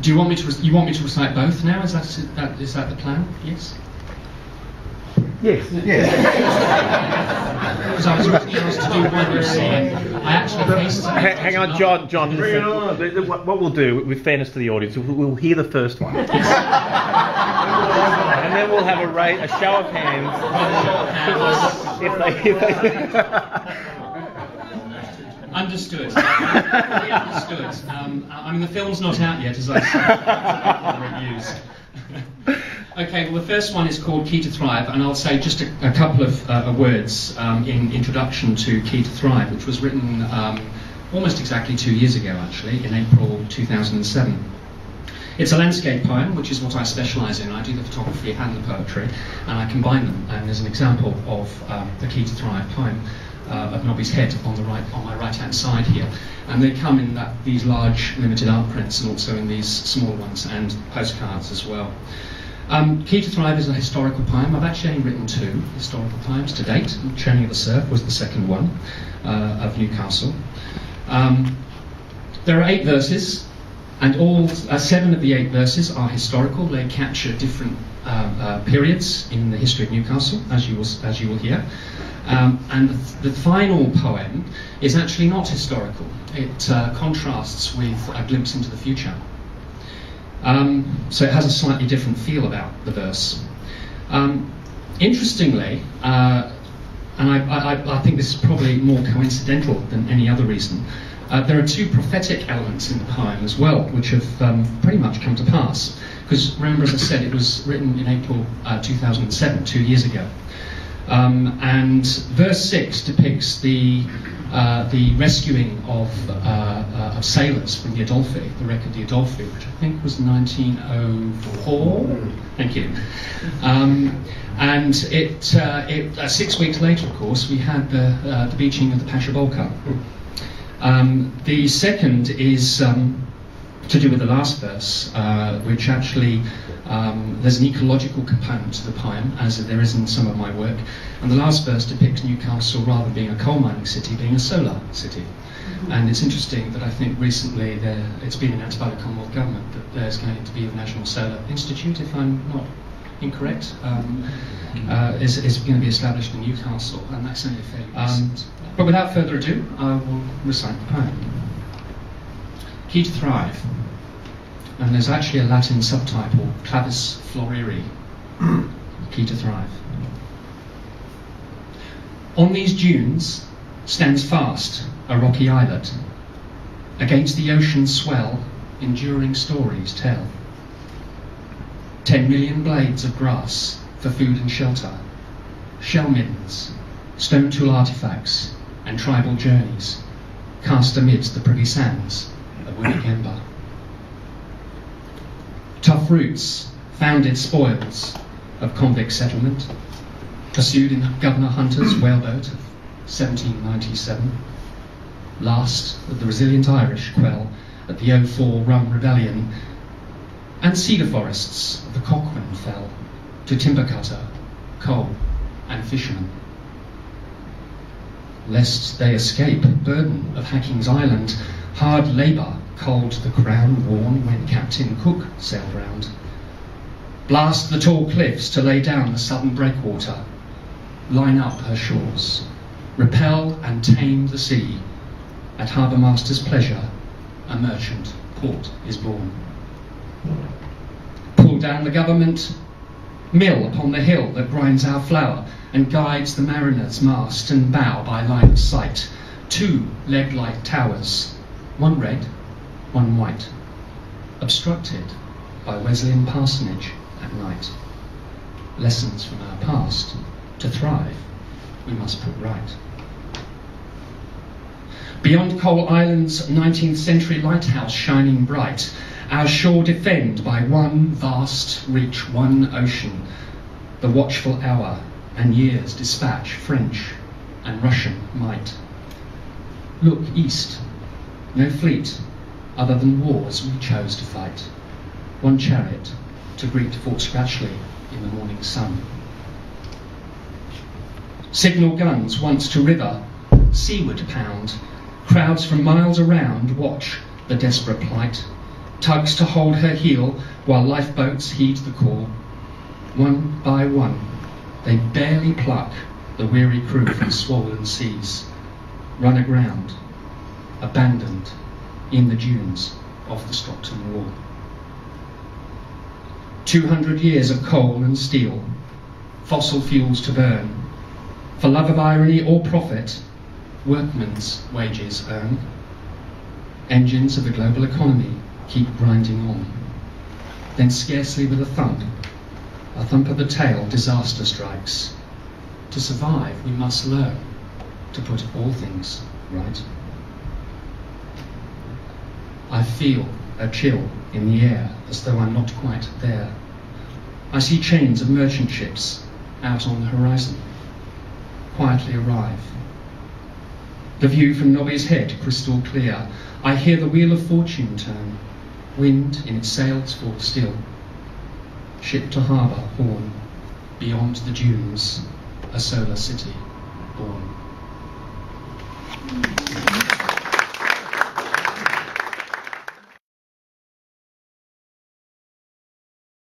Do you want me to? You want me to recite both now? Is that the plan? Yes. Yes. Because I was originally asked to do one recite. I actually hang on, John. What we'll do, with fairness to the audience, we'll hear the first one, and then we'll have a show of hands. if they Understood. Understood. I mean, the film's not out yet, as I said. Reviews. Okay, well, the first one is called Key to Thrive, and I'll say just a couple of words in introduction to Key to Thrive, which was written almost exactly 2 years ago, actually, in April 2007. It's a landscape poem, which is what I specialise in. I do the photography and the poetry, and I combine them. And there's an example of the Key to Thrive poem of Nobby's Head on my right-hand side here. And they come in these large limited art prints, and also in these small ones, and postcards as well. Key to Thrive is a historical poem. I've actually only written 2 historical poems to date. Churning of the Surf was the second one, of Newcastle. There are 8 verses, and all 7 of the 8 verses are historical. They capture different periods in the history of Newcastle, as you will hear. And the final poem is actually not historical. It contrasts with a glimpse into the future. So it has a slightly different feel about the verse. Interestingly, and I think this is probably more coincidental than any other reason, there are 2 prophetic elements in the poem as well, which have pretty much come to pass. Because remember, as I said, it was written in April 2007, 2 years ago. And verse 6 depicts the rescuing of sailors from the Adolphi, the wreck of the Adolphi, which I think was 1904. Thank you. And 6 weeks later, of course, we had the beaching of the Pasha-Bolka. The second is to do with the last verse, which actually there's an ecological component to the poem, as there is in some of my work. And the last verse depicts Newcastle, rather than being a coal mining city, being a solar city. And it's interesting that I think recently it's been announced by the Commonwealth Government that there's going to be a National Solar Institute, if I'm not incorrect, is going to be established in Newcastle, and that's only fairly recent. But without further ado, I will recite the poem. Key to Thrive. And there's actually a Latin subtitle, Clavis Floriri, Key to Thrive. On these dunes stands fast a rocky islet. Against the ocean's swell, enduring stories tell. 10 million blades of grass for food and shelter, shell middens, stone tool artifacts, and tribal journeys cast amidst the privy sands of Winikemba. Tough roots, founded spoils of convict settlement, pursued in Governor Hunter's whaleboat of 1797. Last, the resilient Irish quell at the 04 Rum Rebellion, and cedar forests of the Coquin fell to timber cutter, coal, and fisherman. Lest they escape burden of Hacking's Island, hard labour culled the crown worn when Captain Cook sailed round. Blast the tall cliffs to lay down the southern breakwater, line up her shores, repel and tame the sea. At harbour master's pleasure, a merchant port is born. Pull down the government mill upon the hill that grinds our flour and guides the mariner's mast and bow by line of sight. 2 leg-like towers, one red, one white, obstructed by Wesleyan parsonage at night. Lessons from our past. To thrive, we must put right. Beyond Coal Island's 19th century lighthouse shining bright, our shore defend by one vast reach, one ocean, the watchful hour and years dispatch French and Russian might. Look east, no fleet other than wars we chose to fight, one chariot to greet Fort Scratchley in the morning sun. Signal guns once to river seaward pound, Crowds from miles around watch the desperate plight, tugs to hold her heel while lifeboats heed the call. One by one, they barely pluck the weary crew from swollen seas, run aground, abandoned in the dunes of the Stockton Wall. 200 years of coal and steel, fossil fuels to burn. For love of irony or profit, workmen's wages earn. Engines of the global economy keep grinding on. Then scarcely with a thump of the tail, disaster strikes. To survive, we must learn to put all things right. I feel a chill in the air, as though I'm not quite there. I see chains of merchant ships out on the horizon, quietly arrive. The view from Nobby's Head crystal clear. I hear the wheel of fortune turn, wind in its sails fall still. Ship to harbour, horn, beyond the dunes, a solar city born.